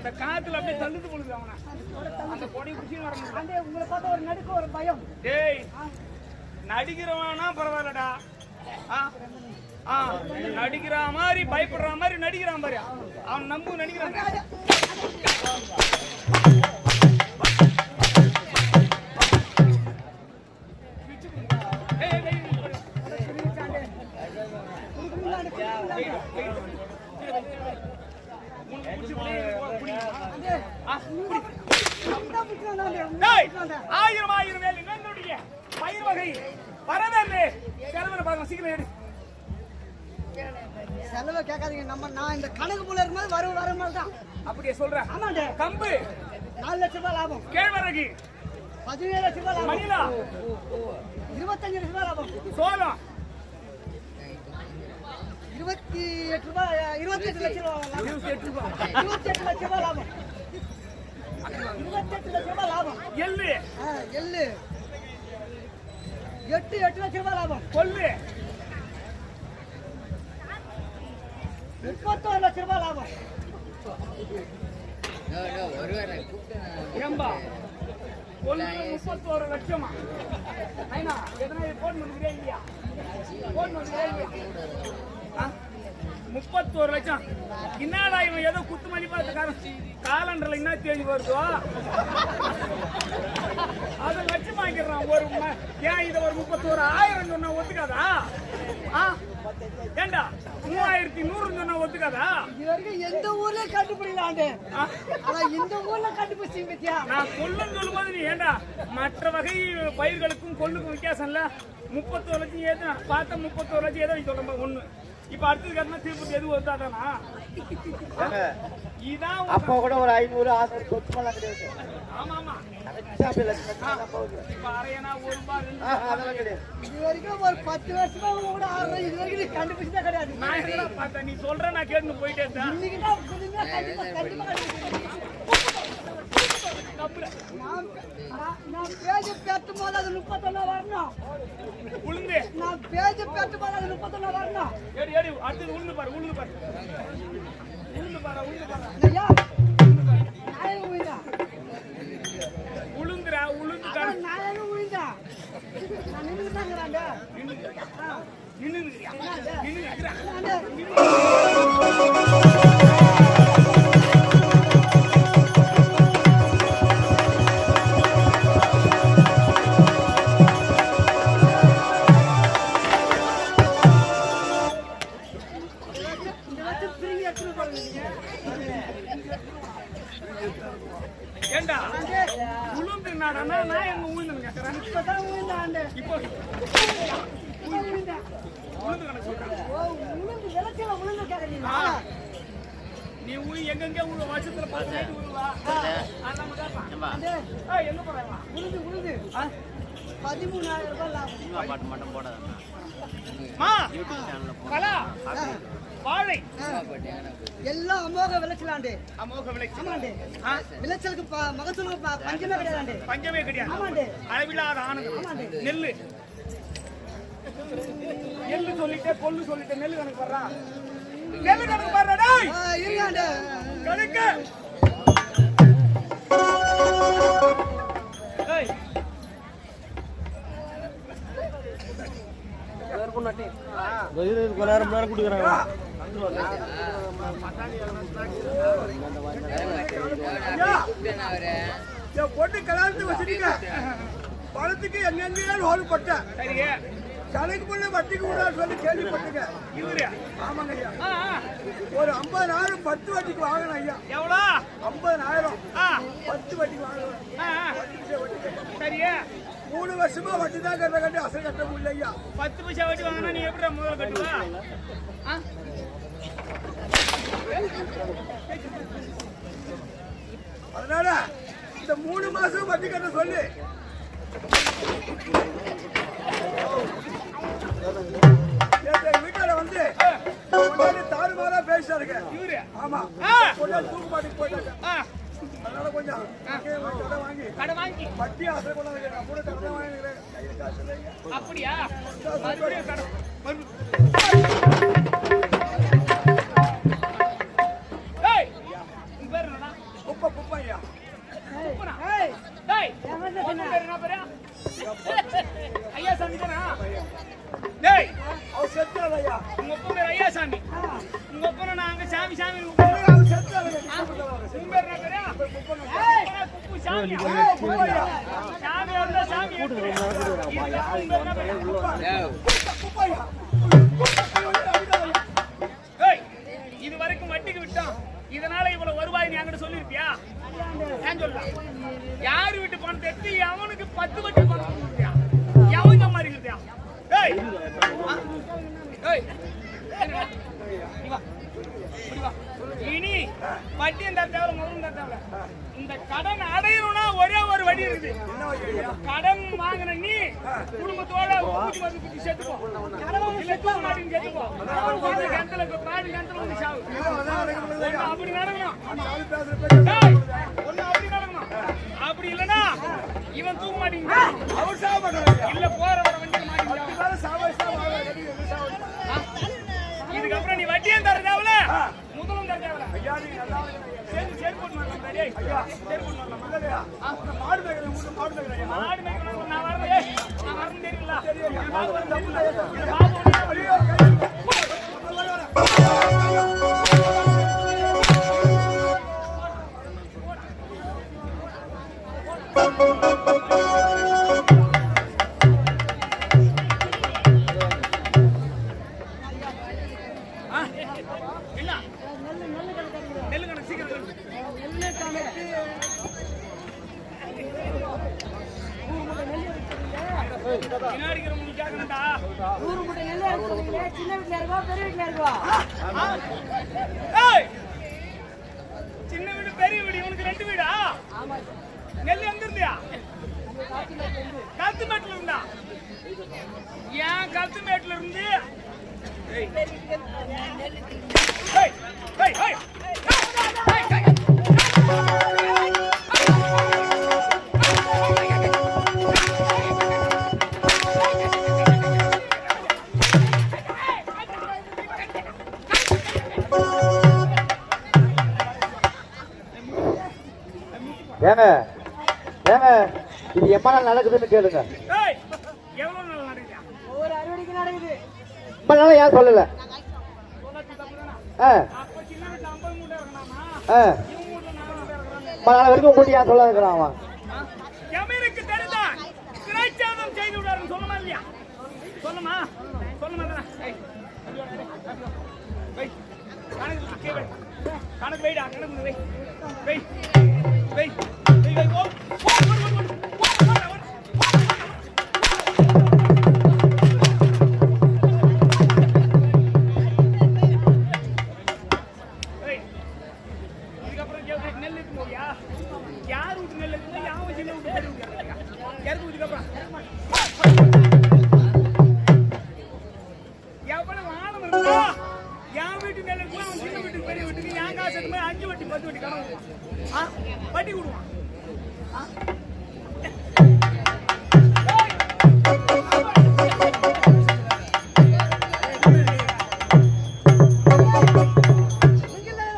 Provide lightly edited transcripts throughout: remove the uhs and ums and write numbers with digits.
அந்த காத்துல அப்படியே தள்ளுது பொழுது அவனை அந்த கொடி பிடிச்சின்னு வரணும். உங்களை பார்த்தா ஒரு நடுக்க ஒரு பயம். டேய் நடிக்கிறவனா பரவாயில்லடா. நடிக்கிற மாதிரி பயப்படுற மாதிரி நடிக்கிறான் பாரு. அவன் நம்பு நடிக்கிறான். ஆயிரம் ஆயிரம் வேலை என்னுடைய பயிர் வகை வரவேற்று செலவு பார்க்க சீக்கிரம் எடு. செலவை கேட்காதீங்க. நான் இந்த கணக்கு போல இருக்கும்போது வர மாதிரி தான். அப்படியே சொல்றேன். ஆமாண்டே. கம்பு 4 லட்சம் ரூபாய் லாபம். கேழ்வரகு 17 லட்சம் ரூபாய் லாபம். மணிலா 25 லட்சம் ரூபாய் லாபம். சோளம் 28 ரூபாய் 28 லட்சம் ரூபாய் லாபம். 28 லட்சம் ரூபாய் லாபம். 28 லட்சம் ரூபாய் லாபம். எள்ளு எள்ளு 8 லட்சம் ரூபாய் லாபம். கொள்ளு 31 லட்சம் ரூபாய் லாபம். ஏம்பா கொள்ளு 31 லட்சமா? ஐயா எதனா போன் பண்ணுறியா இல்லையா? போன் பண்ணுறியா இல்லையா? 31 லட்சம். என்னடா இவன் ஏதோ குத்து மதிப்பாத்துக்காரன் காலண்டர்ல என்ன தேதி வருதோ அதை லட்சம் வாங்கிடுறான். ஒரு ஏன் இதை ஒரு 31,000 சொன்னா ஒத்துக்காதா? ஏண்டா 3100 சொன்னா ஒத்துக்காதா? இது வரைக்கும் எந்த ஊர்ல கண்டுபிடிக்கலாண்டு. ஆனா இந்த ஊர்ல கண்டுபிடிச்சீங்க பத்தியா? நான் கொள்ளுன்னு சொல்லும்போது நீ ஏண்டா மற்ற வகை பயிர்களுக்கும் கொள்ளுக்கும் வித்தியாசம் இல்ல? 31 லட்சம் ஏதோ பார்த்தா 31 லட்சம் ஏதோ சொல்றேன் ஒண்ணு. இப்ப அடுத்தது கட்டினா திருப்பதி எதுவும் வந்தாதானா? இதான் அப்பா கூட ஒரு 500 600 கொத்துமெல்லாம் கிடையாது. ஆமா ஆமா இப்ப அரையனா 1 ரூபாய் அதெல்லாம் கிடையாது. இது வரைக்கும் ஒரு 10 வருஷமா கூட ஆடுறோம். இது வரைக்கும் நீ கண்டுபிடிச்சதே கிடையாது. நான் என்ன பார்த்தா நீ சொல்ற நான் கேட்டு போயிட்டே இருந்தேன். இன்னைக்கு தான் புதுமையா கண்டிப்பா நான் பேஜ் பேட்டும் போது அது 31 வரணும். உளுந்து நான் பேஜ் பேட்டும் போது அது 31 வரணும். ஏடி ஏடி அடுத்து உளுந்து பாரு உளுந்து பாரு உளுந்து பாரு உளுந்து பாரு ஐயா நாயங்க உயிரா உளுந்துடா உளுந்து கார நாயங்க உயிரா நான் நின்னு தாங்கறாங்க நின்னு ஏண்டா உளுந்து நாடனா நான் எங்க உளுந்து கேக்குறேன். இப்பதான் உயிராண்டே. இப்போ உளுந்து கணக்கு சொல்றேன். உளுந்து விளைச்சல உளுந்து கேக்குறீங்களா? நீ எங்கெங்க உள்ள வருஷத்துல 10 நைட் உருவா நம்ம தான் எங்க போறேன் உளுந்து 13,000 ரூபாய் லாபம். பாட்டு மட்டும் போடாதா யூடியூப் சேனல்ல கலா வாழை எல்லாம் அமோக விளைச்சலாண்டு. அமோக விளைச்சல். ஆமாண்டே. விளைச்சலுக்கு மகசூலுக்கு பஞ்சமே கிடையாதுண்டே. பஞ்சமே கிடையாது. ஆமாண்டே. அளவில்லாத ஆனந்தம். நெல்லு நெல்லு சொல்லிட்டே கொள்ளு சொல்லிட்டே நெல்லு கணக்கு வர்றா. நெல்லு கணக்கு வர்றா டேய். இருக்காண்டே. கணக்கு டேய் எல்லாருக்கும் நட்டி கொஞ்ச நேரம் குடுக்குறாங்க. பொண்ணு கல்யாணத்துக்கு வச்சிருக்க பணத்துக்கு எங்கெங்கேயோ ஹோல் போட்டேன். சரிங்க கணக்கு பண்ண வட்டிக்கு கூட சொல்லி கேள்விப்பட்டுங்க. இவரு ஆமாங்க ஐயா ஒரு 50,000 10 வட்டிக்கு வாங்கணும் ஐயா. எவ்வளோ? 50,000 10 வட்டிக்கு வாங்கணும். சரியா 3 வருஷமா வட்டி தான் கட்டி அசல் கட்ட முடியல ஐயா. 10 பைசா வட்டி வாங்கினா நீ எப்படி முதல்ல கட்டுவா? அதனால இந்த 3 மாசம் வட்டி கட்ட சொல்லி வீட்டால வந்து தாறுமாறா பேசிட்டாருங்க இவரு. ஆமா தூக்கு மாட்டிக்கு போயிட்டாங்க. அதனால கொஞ்சம் கடை வாங்கி வட்டி அசல் கொண்டாந்து கூட கடை வாங்கிக்கிறேன். கையில் காசு இல்லைங்க. அப்படியா? மறுபடியும் கடை பேர் என்னடா? சாமி சாமி அவர் செத்தாரு. உன் பேர் என்ன பேரு? குப்பு சாமி. சாமி வந்தா சாமி எடுத்துரு. உன் பேர் என்ன பேரு? குப்பையா? ஏய், இது வரைக்கும் வட்டிக்கு விட்டோம். இதனால இவ்வளவு வருவாய் நீ அங்கிட்ட சொல்லிருப்பியா? ஏன் சொல்லலாம்? யாரு வீட்டு பணத்தை எடுத்து அவனுக்கு 10 வட்டி பணம் கொடுத்தியா? எவன் சம்பாதிக்கிறதா? ஏய் ஏய் என்னடா? நீ வா. இப்படி வா. இனி வட்டியும் தர தேவை, முதலும் தர தேவை. இந்த கடன் அடையணும்னா ஒரே ஒரு வழி இருக்குது. கடன் வாங்கின நீ குடும்பத்தோட ஊட்டி வந்து குட்டி செத்துப்போ. செத்துப்போ மாட்டின்னு செத்துப்போ. கிணத்துல பாடி கிணத்துல வந்து சாவு. ஒண்ணு அப்படி நடக்கணும். ஏய், ஒண்ணு அப்படி நடக்கணும். அப்படி இல்லைன்னா இவன் தூக்க மாட்டீங்க. அவர் சாவ மாட்டாரு. இல்ல போறவரை வந்து மாட்டீங்க. இதுக்கப்புறம் நீ வட்டியும் தர தேவல, முதலும் தர தேவல. ஐயா நீ நல்லா சரி போட்டு வரலாம். டேய் சரி போட்டு வரலாம். இல்லையா? மாடு மேய்க்கிற ஊர்ல மாடு மேய்க்கிற. மாடு மேய்க்கணும். நான் வரல. நான் வரணும் தெரியல. தப்பு இந்த பாபு ஐயோ கை. என்ன நெல்லு கணக்கு சீக்கிரம் சொல்லு. பின்னாடி இருக்கிறவங்களுக்கு கேட்கணும்டா. 100 மூட்டை நெல் எடுத்துறீங்களே, சின்ன வீட்டுல இருக்கா பெரிய வீட்டுல இருக்கா? ஏய், சின்ன வீடு பெரிய வீடு இவனுக்கு 2 வீடா? நெல் எங்க இருந்தியா? கத்துமேட்டுல இருந்தா? ஏன் கத்துமேட்டுல இருந்து? ஏய் ஏய் ஏய் ஏய் ஏங்க ஏங்க இது எம்மா நாள் நடக்குதுன்னு கேளுங்க. ஏய், எவ்வளவு நாள் நடக்குதா? ஒவ்வொரு அறுவடைக்கு நடக்குது. ரொம்ப நாளா ஏன் சொல்லல? சொல்லாச்சு தப்புதானா? ஆ அப்ப சின்ன வீட்டுல 50 மூட்டை இருக்கணுமா? ஆ இவங்க வீட்டுல 4 மூட்டை இருக்கறாங்க. ரொம்ப நாள் வரைக்கும் கூட்டி ஏன் சொல்ல இருக்கிறான் அவன்? எமனுக்கு தெரிந்தா திரைச்சாதம் செய்து விடாருன்னு சொல்லுமா இல்லையா? சொல்லுமா தானே? ஏய், வை. கணக்கு கீழே வை. கணக்கு வைடா, கணக்கு வை. வை வை வை வை. ஓ இதுக்கப்புறம் நெல் இருக்கு போயா? யார் வீட்டு நெல் இருக்குதோ யாவும் சின்ன வீட்டு பெரிய வீட்டு இறக்கு இதுக்கப்புறம் எவ்வளவு ஆழம் இருந்தா என் வீட்டு நெல் இருக்குதோ அவன் சின்ன வீட்டுக்கு பெரிய வீட்டுக்கு என் காசு எடுத்து 5 வட்டி 10 வட்டி கணக்கு வட்டி கொடுவான்.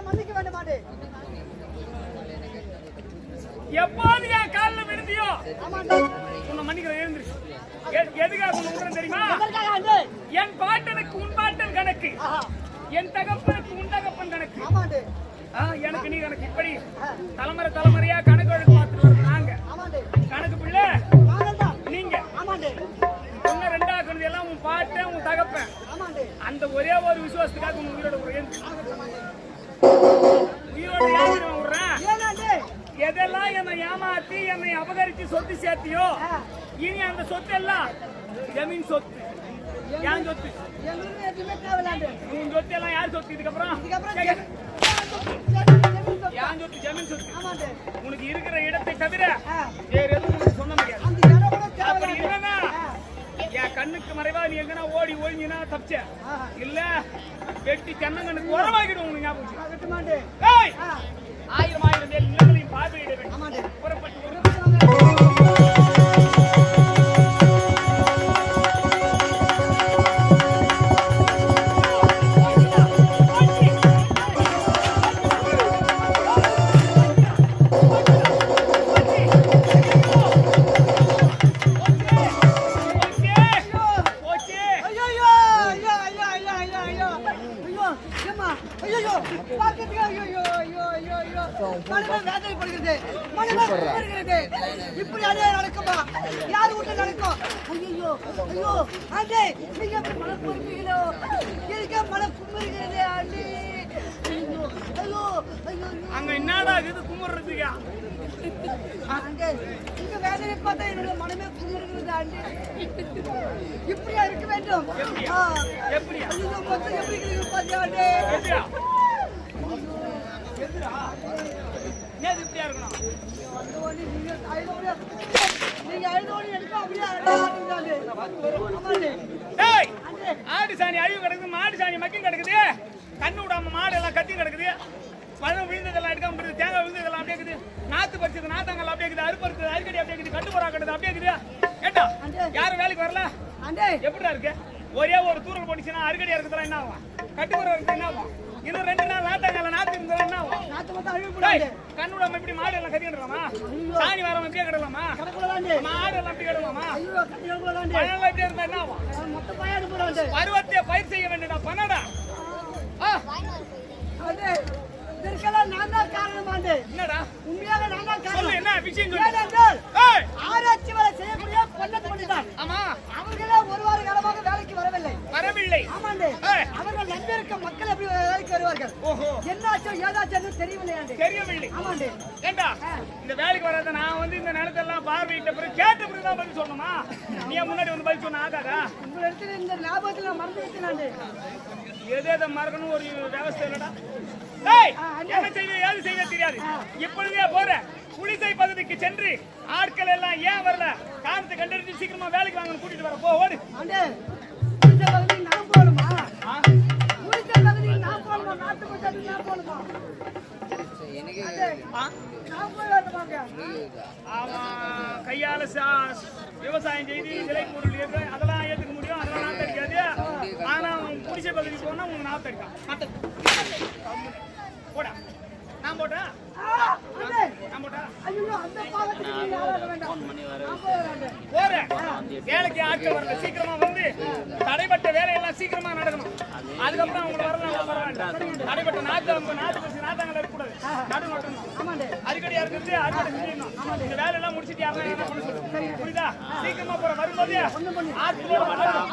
மன்னிக்க வேண்டாம் மாட்டே. எப்போது என் காலில் விழுந்தியோ உன்னை மன்னிக்கிற எழுந்துரு. எதுக்காக உன்னை விடுறேன் தெரியுமா? எதற்காக வந்து? என் பாட்டனுக்கு உன் பாட்டன் கணக்கு, என் தகப்பனுக்கு உன் தகப்பன் கணக்கு, ஆமாண்டே எனக்கு நீ கணக்கு. இப்படி தலைமுறையா கணக்கு வழக்கு பார்த்துட்டு வருது நாங்க. ஆமாண்டே கணக்கு பிள்ளை நாங்கள்தான். நீங்க. ஆமாண்டே ஒன்னு ரெண்டாக்குறது எல்லாம் உன் பாட்டன் உன் தகப்பன். ஆமாண்டே. அந்த ஒரே ஒரு விசுவாசத்துக்காக உன் உயிரோட உயிரோட ஏன் விடுறேன்? ஏனாண்டே? எதெல்லாம் என்னை ஏமாத்தி என்னை அபகரிச்சு சொத்து சேர்த்தியோ இனி அந்த சொத்து எல்லாம் ஜமீன் சொத்து. ஏன் சொத்து? எங்களுக்கு எதுவுமே தேவையில்லாண்டே. உன் சொத்து எல்லாம் யார் சொத்து? இதுக்கப்புறம் இதுக்கப்புறம் யான் சொத்து? ஜமீன் சொத்து. ஆமாண்டே. உனக்கு இருக்கிற இடத்தை தவிர ஆ. வேற எதுவும் உனக்கு சொல்ல முடியாது. அந்த இடம் கூட அப்படி தேவையில்லாண்டே. இல்லைன்னா ஆ. என் கண்ணுக்கு மறைவா நீ எங்கன்னா ஓடி ஒழிஞ்சினா தப்பிச்ச. ஆஹா. இல்ல வெட்டி கண்ணங்கண்ணுக்கு உரமாக்கிடும் உனக்கு ஞாபகம் வச்சு. கட்டுமாண்டே. ஏய், ஆ. 1000 பேர் இல்லங்களையும் பார்வையிட வேண்டும். ஆமாண்டே. புறப்பட்டு வரும். போச்சு. ஐயோ ஐயோ ஐயோ ஐயோ ஐயோ ஐயோ ஐயோ ஏம்மா ஐயோ பார்க்கறதுக்கு ஐயோ மனமே வேதனைப்படுகிறது, மனமே குமுறுகிறது. இப்படி அதே நடக்குமா? யார் வீட்டு நடக்கும்? ஐயோ ஆண்டே, நீங்க எப்படி மனம் பொறுப்பீங்களோ? எனக்கு மனம் குமுறுகிறது ஆண்டி. ஐயோ அங்க என்னடா இது குமுறதுக்கா? ஆண்டே, உங்க வேதனை பார்த்தா என்னோட மனமே குமுறுகிறது ஆண்டி. இப்படியா இருக்க வேண்டும்? எப்படியா? ஐயோ மொத்தம் எப்படி இருக்கு பாத்தியா ஆண்டே? எப்படியா? ஏன் இப்படியா இருக்கணும்? நீங்க அழுதோடி எடுக்க அப்படியே அழுதாண்டே. ஆமாண்டே. டேய், ஆடு சாணி அழிவு கிடக்குது, மாடு சாணி மக்கும் கிடக்குது, கண்ணு விடாம மாடு எல்லாம் கத்தி கிடக்குது, பழம் விழுந்ததெல்லாம் எடுக்காம இருக்குது, தேங்காய் விழுந்ததெல்லாம் அப்படியே இருக்குது, நாத்து பறிச்சது நாத்தாங்கல் அப்படியே இருக்குது, அறுப்பு இருக்குது, அரிக்கடி அப்படியே இருக்குது, கட்டு போறா கட்டுது அப்படியே இருக்குது. ஏண்டா யாரும் வேலைக்கு வரல? ஆண்டே, எப்படிடா இருக்கு? ஒரே ஒரு தூரல் போட்டுச்சுன்னா அரிக்கடியா இருக்கிறதுலாம் என்ன ஆகும்? கட்டு போற இருக்குது என்ன ஆகும்? இன்னும் 2 நாள் நாத்தாங்கல்ல நாத்து இருந்தாலும் என்ன ஆகும்? நாத்து மொத்தம் அழுவி டேய், போடாதே. கண்ணு விடாம இப்படி மாடு எல்லாம் கத்தி கிடலாமா? சாணி வரவன் இப்படியே கிடலாமா? கடக்குலாண்டே. மாடு எல்லாம் இப்படி கிடலாமா? ஐயோ கடக்குலாண்டே. பழம் எல்லாம் இப்படியே இருந்தா என்ன ஆகும்? மொத்தம் பையன் போறாண்டே. பருவத்தை பயிர் செய்ய வேண்டியதா பண்ணடா. ஆண்டே, இதற்கெல்லாம் நான் தான் காரணமாண்டே. என்னடா உண்மையாக நான் தான் சொல்லு, காரணம். என்ன விஷயம் சொல்லு. ஏனென்றால் ஏய், ஆராய்ச்சி வேலை செய்யக்கூடிய பொன்னன் மணிதான். ஆமா அவர்களே ஒரு வார காலமாக வேலைக்கு வரவில்லை. வரவில்லை. ஆமாண்டே. ஏய். அவர்கள் நம்பியிருக்க மக்கள் எப்படி வேலைக்கு வருவார்கள்? ஓஹோ, என்னாச்சோ ஏதாச்சோ தெரியவில்லை ஆண்டே. தெரியவில்லை. ஆமாண்டே. ஏண்டா இந்த வேலைக்கு வராத நான் வந்து இந்த நிலத்தெல்லாம் பார்வையிட்ட பிறகு கேட்ட பிறகு தான் பதில் சொல்லணுமா? நீ முன்னாடி வந்து பதில் சொன்ன ஆகாதா? உங்கள் இடத்துல இந்த ஞாபகத்தில் நான் மறந்து விட்டேனாண்டே. எது எதை மறக்கணும் ஒரு விவசாயம் இல்லடா. ஏய், என்ன செய்ய ஏது செய்ய தெரியாது. இப்பொழுதே போற குடிசை பகுதிக்கு சென்று ஆட்கள் எல்லாம் ஏன் வரல காரணத்தை கண்டறிஞ்சு சீக்கிரமா வேலைக்கு வாங்கன்னு கூட்டிட்டு வர. போ, ஓடு. ஆண்டே, குடிசை பகுதியில் நான் போகணுமா? குடிசை பகுதியில் நான் போகணுமா? நாட்டு பக்கத்தில் நான் போகணுமா? ஆண்டே, நான் போய் வரணுமாங்க? அவன் கையால விவசாயம் செய்து விலை பொருள் ஏற்ற அதெல்லாம் ஏற்றுக்க முடியும், அதெல்லாம் நாத்து அடிக்காது. ஆனா அவன் குடிசை பகுதிக்கு போனா உங்க நாத்து அடிக்கான். போடா, நான் போட்டா ஆண்டே, நான் போட்டா ஐயோ அந்த பாவத்துக்கு நீங்க ஆளாக வேண்டாம். நான் போகிறேன் ஆண்டே. போறேன். வேலைக்கு ஆட்கள் வரல, சீக்கிரமா வந்து தடைப்பட்ட வேலையெல்லாம் சீக்கிரமா நடக்கணும். அதுக்கப்புறம் அவங்க வரலாம் பரவாயில்ல. தடைப்பட்ட நாத்து பறிச்சு நாத்தாங்கல இருக்கக்கூடாது, நடு நட்டணும். ஆமாண்டே. அடிக்கடியா இருக்குது, அடிக்கடி செஞ்சிடணும். இந்த வேலையெல்லாம் முடிச்சுட்டு யாரும் என்ன பண்ண சொல்லு. புரியுதா? சீக்கிரமா போற வரும்போது ஆட்களோட வரணும்.